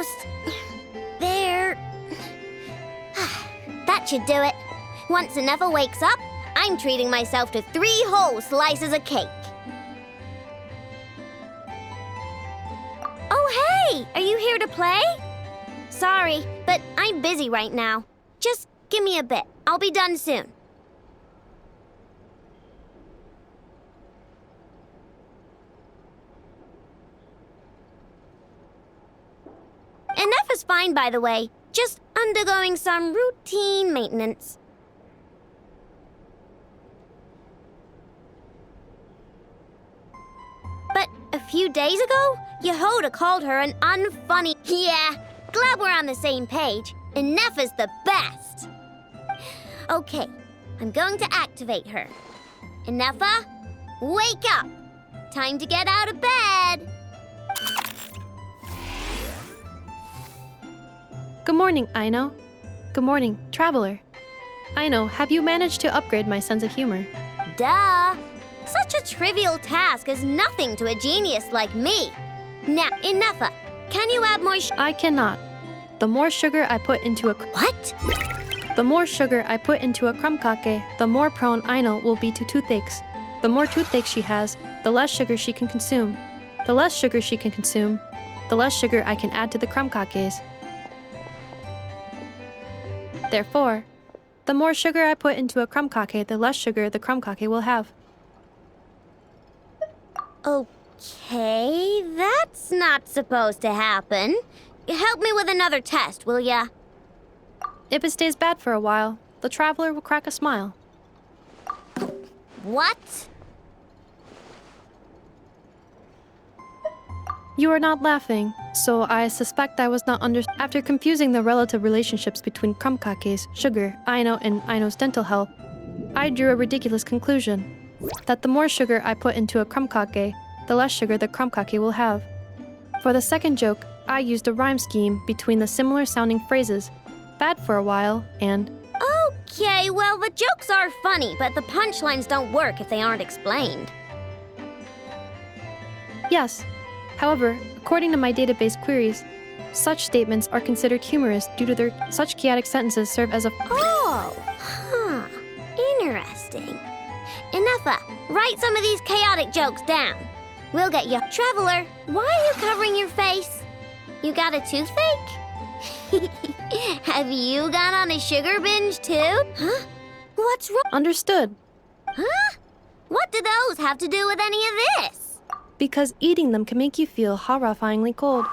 almost there. That should do it. Once Ineffa wakes up, I'm treating myself to 3 whole slices of cake. Oh, hey! Are you here to play? Sorry, but I'm busy right now. Just give me a bit. I'll be done soon. Ineffa's fine, by the way. Just undergoing some routine maintenance. But a few days ago, Yehoda called her an unfunny... Yeah, glad we're on the same page. Ineffa's the best. Okay, I'm going to activate her. Ineffa, wake up. Time to get out of bed. Good morning, Aino. Good morning, Traveler. Aino, have you managed to upgrade my sense of humor? Duh. Such a trivial task is nothing to a genius like me. Now, Ineffa, can you add more I cannot. The more sugar I put into a... What? The more sugar I put into a crumb cake, the more prone Aino will be to toothaches. The more toothaches she has, the less sugar she can consume. The less sugar she can consume, the less sugar I can add to the crumb cakes. Therefore, the more sugar I put into a crumb cake, the less sugar the crumb cake will have. Okay, that's not supposed to happen. Help me with another test, will ya? If it stays bad for a while, the Traveler will crack a smile. What? You are not laughing, so I suspect I was not After confusing the relative relationships between crumb cakes, sugar, Aino, and Aino's dental health, I drew a ridiculous conclusion. That the more sugar I put into a crumb cake, the less sugar the crumb cake will have. For the second joke, I used a rhyme scheme between the similar sounding phrases, bad for a while, and... Okay, well, the jokes are funny, but the punchlines don't work if they aren't explained. Yes. However, according to my database queries, such statements are considered humorous due to their such chaotic sentences serve as a... Interesting. Ineffa, write some of these chaotic jokes down. We'll get you. Traveler, why are you covering your face? You got a toothache? Have you gone on a sugar binge too? Huh? What's wrong? Understood. Huh? What do those have to do with any of this? Because eating them can make you feel horrifyingly cold.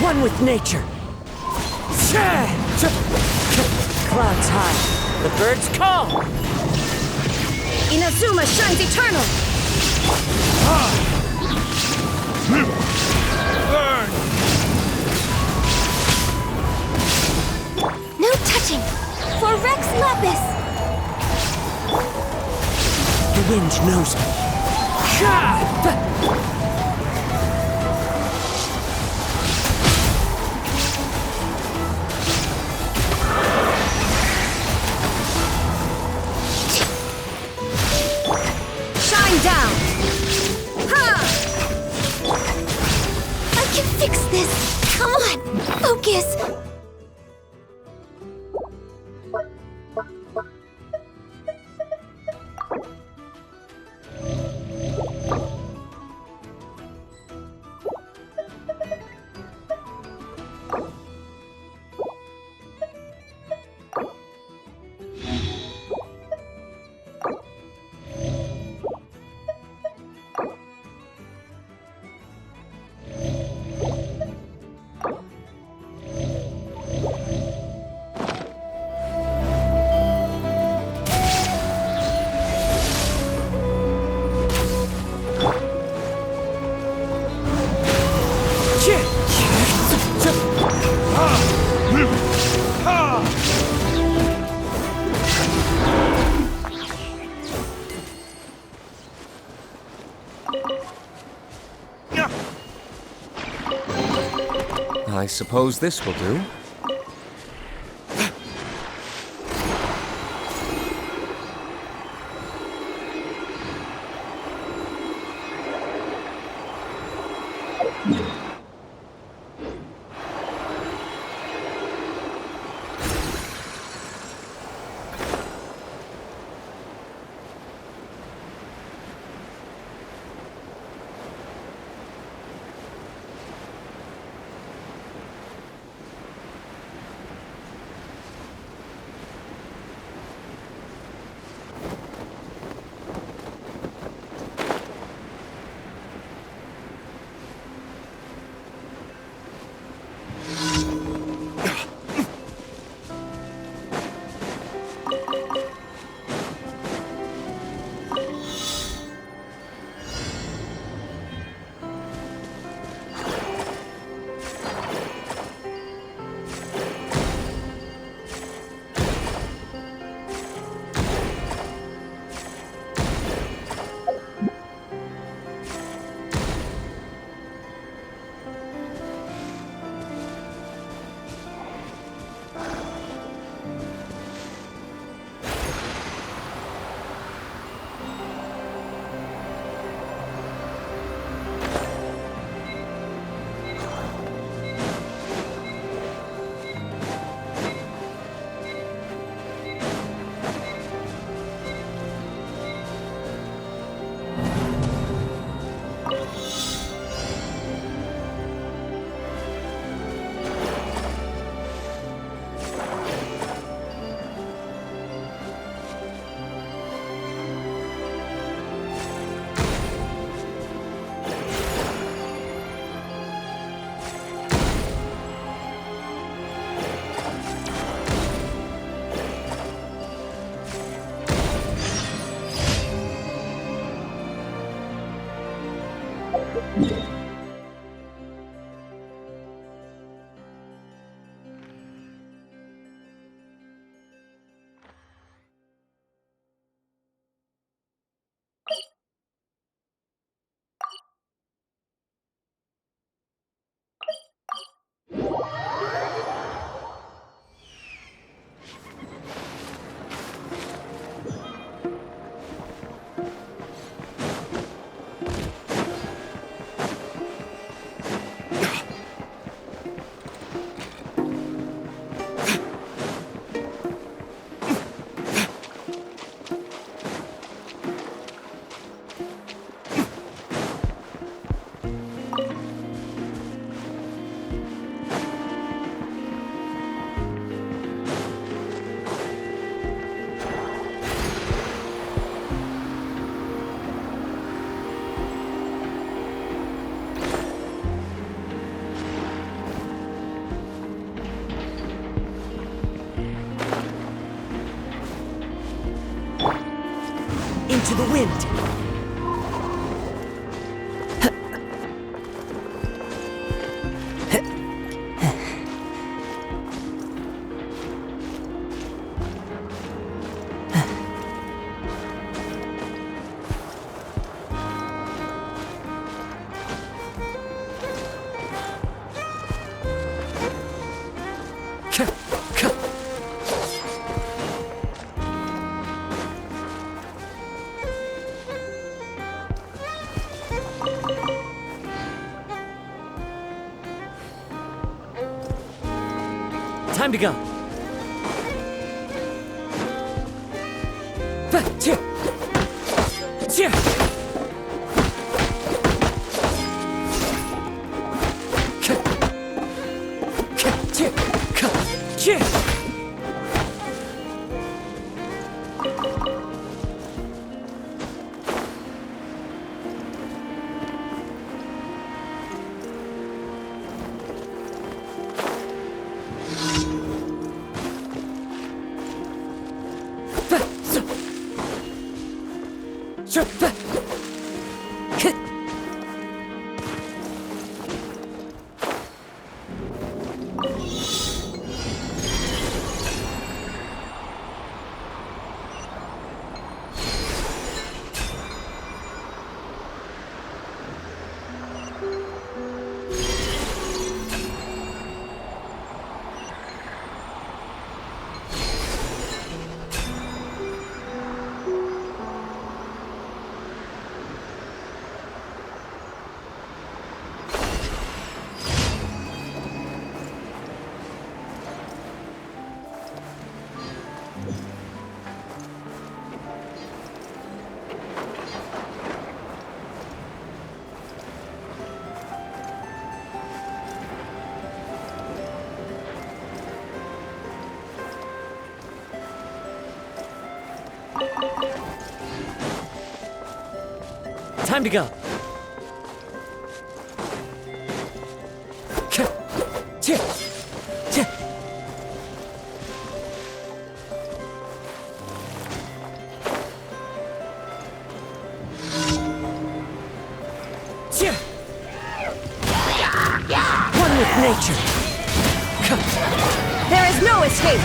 One with nature. Clouds high, the birds call. Inazuma shines eternal. No touching! For Rex Lapis! The wind knows me. down! Ha! I can fix this! Come on! Focus! I suppose this will do. Into the wind! Time to go. Time to go. One with nature. There is no escape!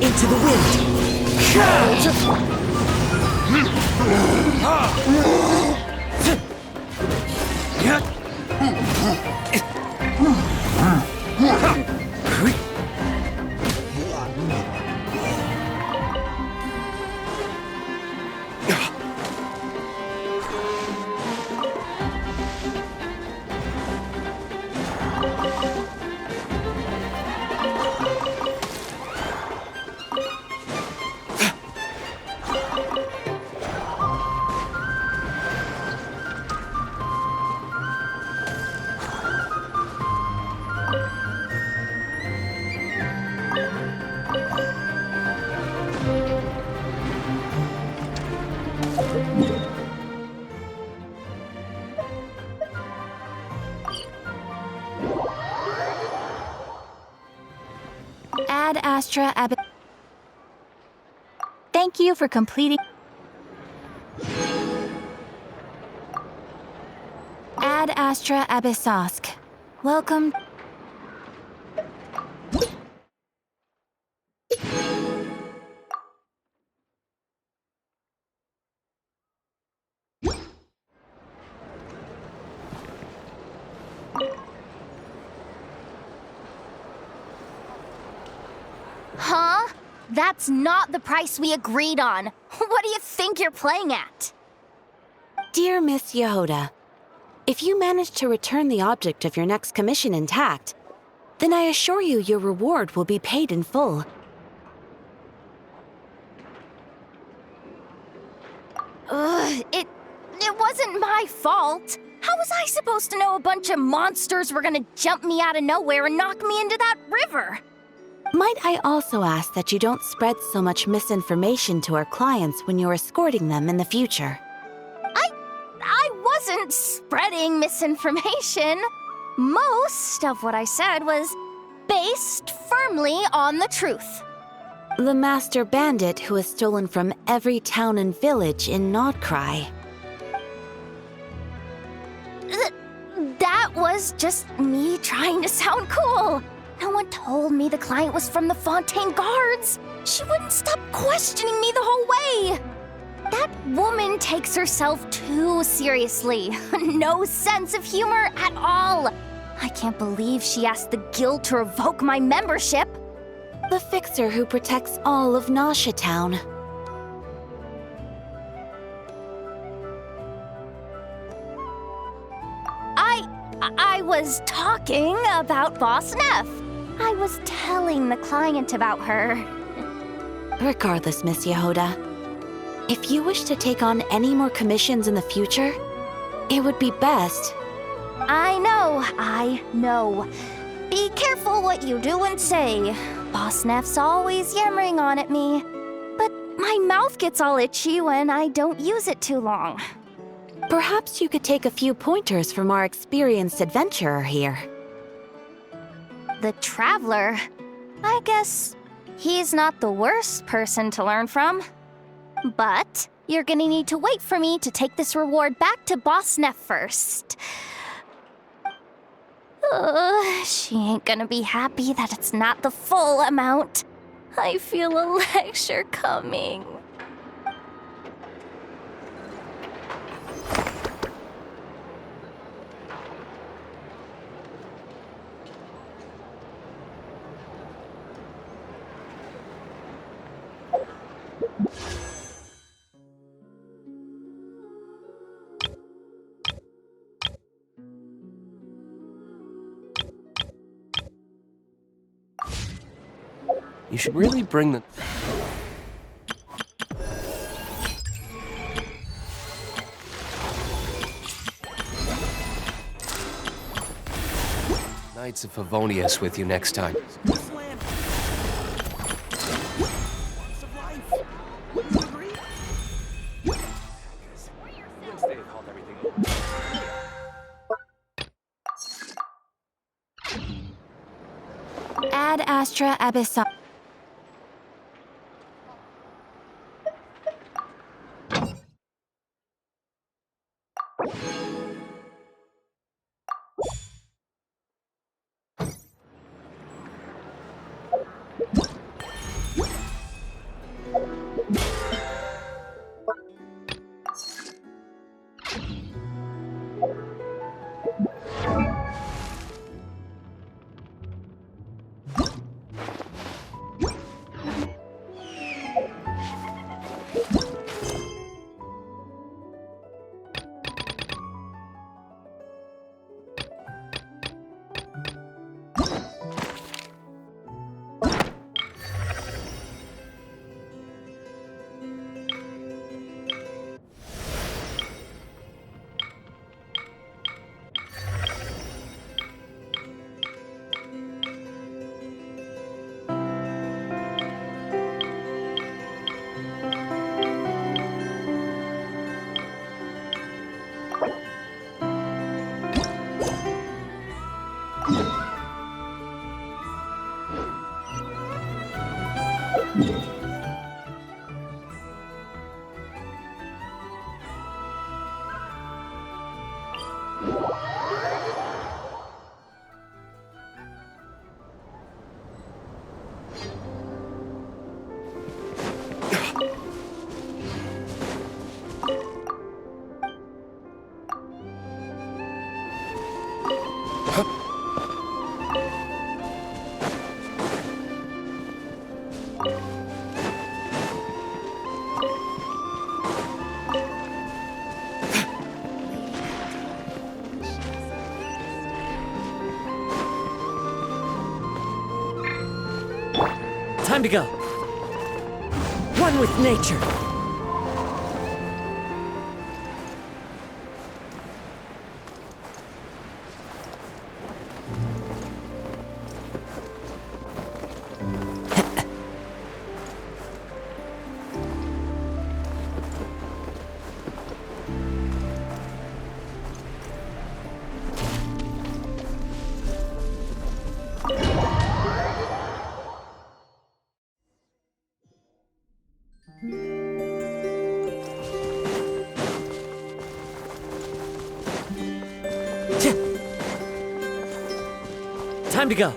Into the wind! Ad Astra Ab. Thank you for completing. Ad Astra Abyssosk. Welcome. Huh? That's not the price we agreed on. What do you think you're playing at? Dear Miss Yehoda, if you manage to return the object of your next commission intact, then I assure you your reward will be paid in full. It wasn't my fault. How was I supposed to know a bunch of monsters were gonna jump me out of nowhere and knock me into that river? Might I also ask that you don't spread so much misinformation to our clients when you're escorting them in the future? I wasn't spreading misinformation. Most of what I said was based firmly on the truth. The master bandit who has stolen from every town and village in Nodcry. That was just me trying to sound cool. No one told me the client was from the Fontaine Guards. She wouldn't stop questioning me the whole way. That woman takes herself too seriously. No sense of humor at all. I can't believe she asked the guild to revoke my membership. The fixer who protects all of Nasha Town. I was talking about Boss Neff. I was telling the client about her. Regardless, Miss Yehoda, if you wish to take on any more commissions in the future, it would be best. I know. Be careful what you do and say. Boss Neff's always yammering on at me. But my mouth gets all itchy when I don't use it too long. Perhaps you could take a few pointers from our experienced adventurer here. The Traveler? I guess he's not the worst person to learn from. But you're gonna need to wait for me to take this reward back to Boss Neff first. She ain't gonna be happy that it's not the full amount. I feel a lecture coming. You should really bring the... Knights of Favonius with you next time. Ad Astra Abyssal. Time to go. One with nature. Time to go.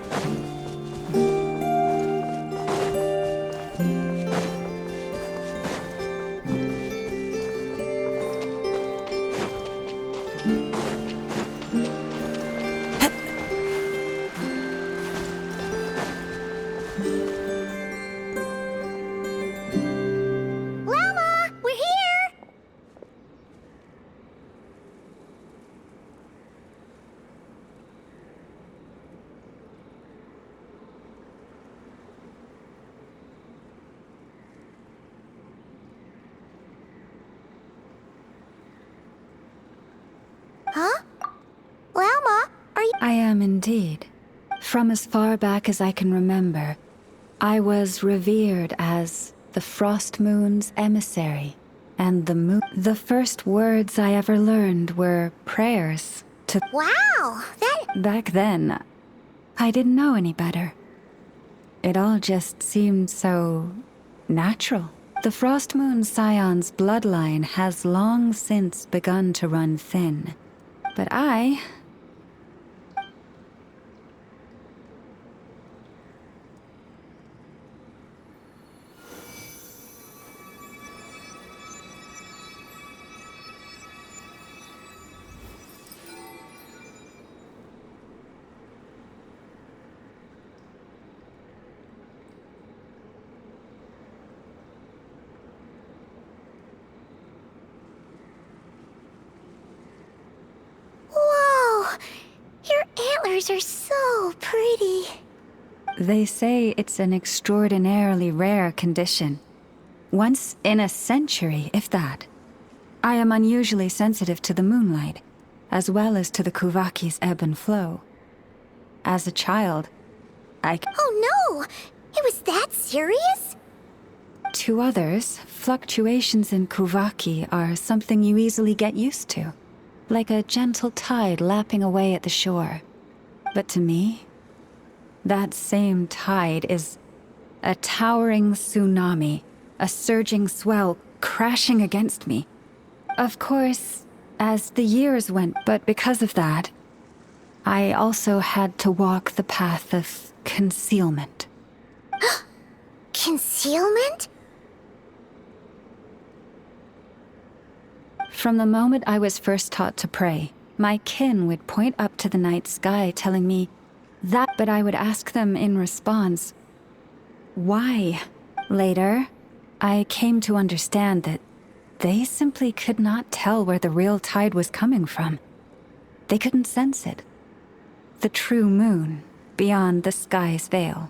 Llama, we're here! Huh? Llama, are you— I am indeed. From as far back as I can remember, I was revered as the Frost Moon's emissary, and the moon. The first words I ever learned were prayers to. Wow, that— Back then, I didn't know any better. It all just seemed so natural. The Frost Moon Scion's bloodline has long since begun to run thin. But I— Whoa! Your antlers are so pretty. They say it's an extraordinarily rare condition. Once in a century, if that. I am unusually sensitive to the moonlight, as well as to the Kuvaki's ebb and flow. As a child, Oh no! It was that serious? To others, fluctuations in Kuvaki are something you easily get used to, like a gentle tide lapping away at the shore. But to me, that same tide is a towering tsunami, a surging swell crashing against me. Of course, as the years went, but because of that, I also had to walk the path of concealment. Concealment? From the moment I was first taught to pray, my kin would point up to the night sky telling me that, but I would ask them in response, why? Later, I came to understand that they simply could not tell where the real tide was coming from. They couldn't sense it. The true moon, beyond the sky's veil.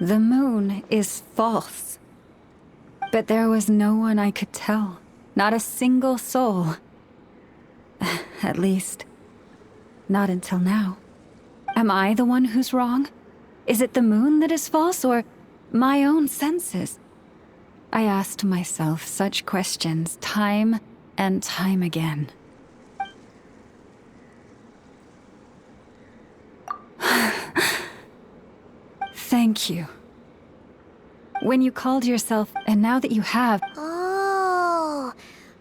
The moon is false. But there was no one I could tell. Not a single soul. At least, not until now. Am I the one who's wrong? Is it the moon that is false, or my own senses? I asked myself such questions time and time again. Thank you. When you called yourself, and now that you have, Oh,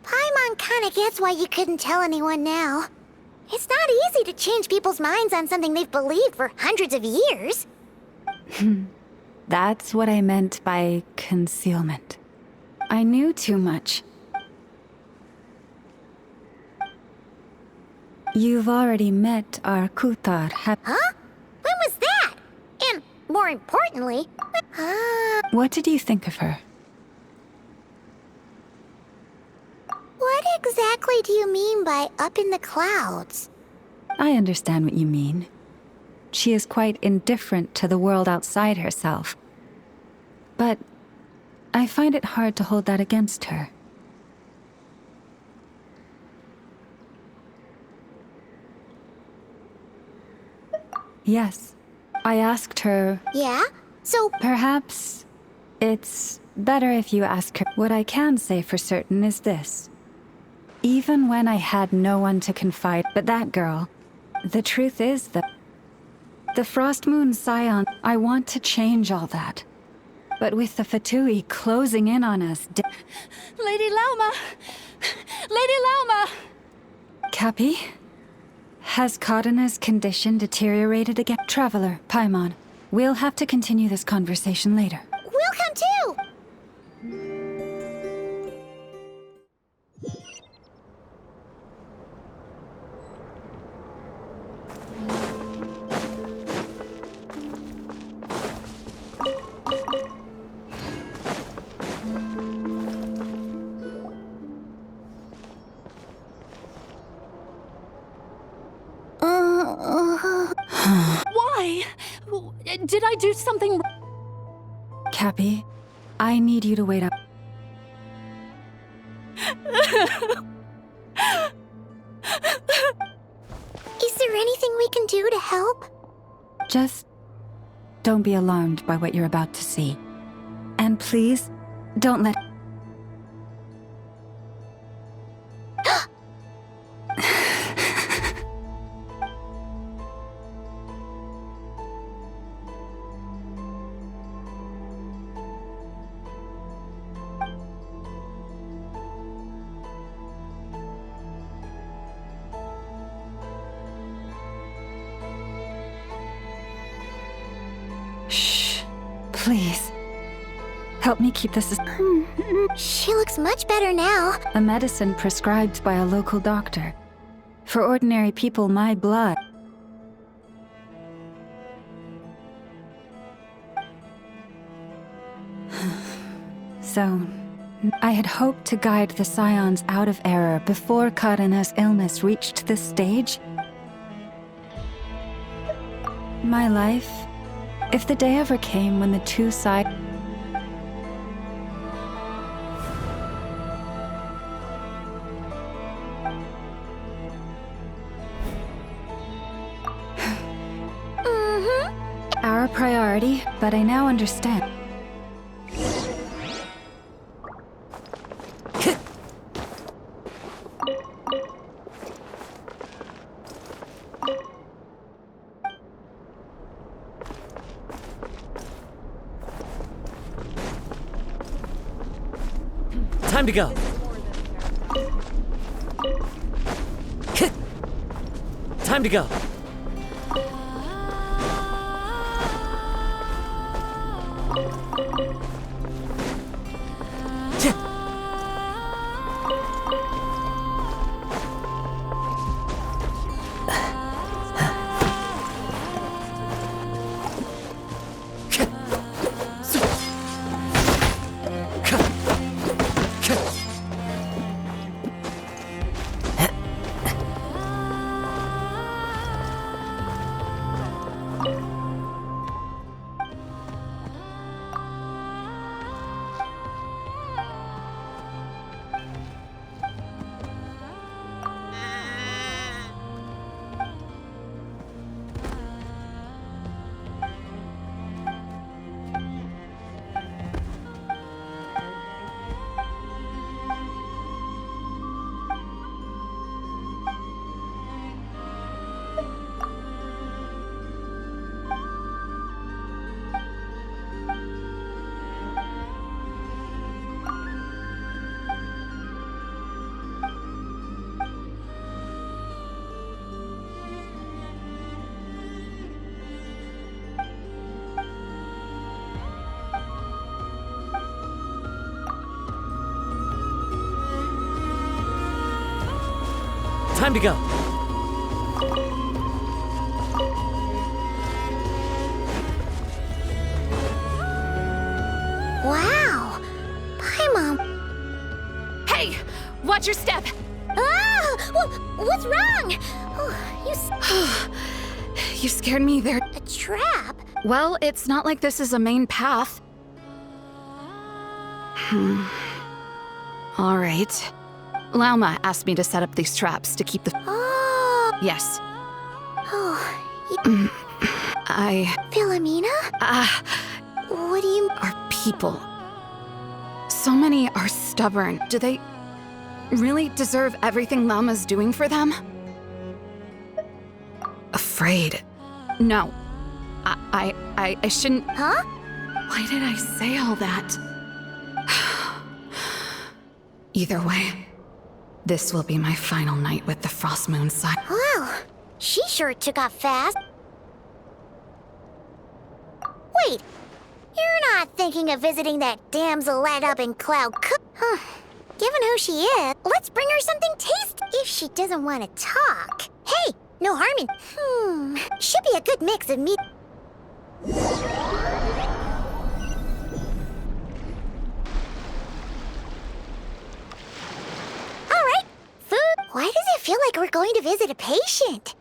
Paimon kinda gets why you couldn't tell anyone now. It's not easy to change people's minds on something they've believed for hundreds of years. That's what I meant by concealment. I knew too much. You've already met our Kutar, Huh? When was that? And more importantly, What did you think of her? what exactly do you mean by up in the clouds? I understand what you mean. She is quite indifferent to the world outside herself. But I find it hard to hold that against her. Yes, I asked her, Yeah? So, perhaps it's better if you ask her. What I can say for certain is this. Even when I had no one to confide but that girl, the truth is that the Frost Moon Scion, I want to change all that. But with the Fatui closing in on us, Lady Lauma! Lady Lauma! Cappy? Has Cardena's condition deteriorated again? Traveler, Paimon, we'll have to continue this conversation later. we'll come too! Why? Did I do something Cappy, I need you to wait up. Is there anything we can do to help? Just don't be alarmed by what you're about to see. And please, don't let... Shh. Please. Help me keep this She looks much better now. a medicine prescribed by a local doctor. For ordinary people my blood. So, I had hoped to guide the Scions out of error before Karena's illness reached this stage. My life, if the day ever came when the two sides... Our priority, but I now understand. Time to go. Time to go. Time to go. Wow. Bye, Mom. Hey, watch your step. Ah! What's wrong? Oh, You scared me there. a trap? Well, it's not like this is a main path. All right. Lauma asked me to set up these traps to keep the... Oh. Yes. Oh. Philomena? What do you... Our people. So many are stubborn. Do they really deserve everything Lauma's doing for them? Afraid. No. I shouldn't... Huh? Why did I say all that? Either way, this will be my final night with the Frost Moon side. Wow. She sure took off fast. Wait. You're not thinking of visiting that damselette up in Cloud Cook? Huh. Given who she is, let's bring her something tasty if she doesn't want to talk. Hey, no harm in... Should be a good mix of meat. All right, food. Why does it feel like we're going to visit a patient?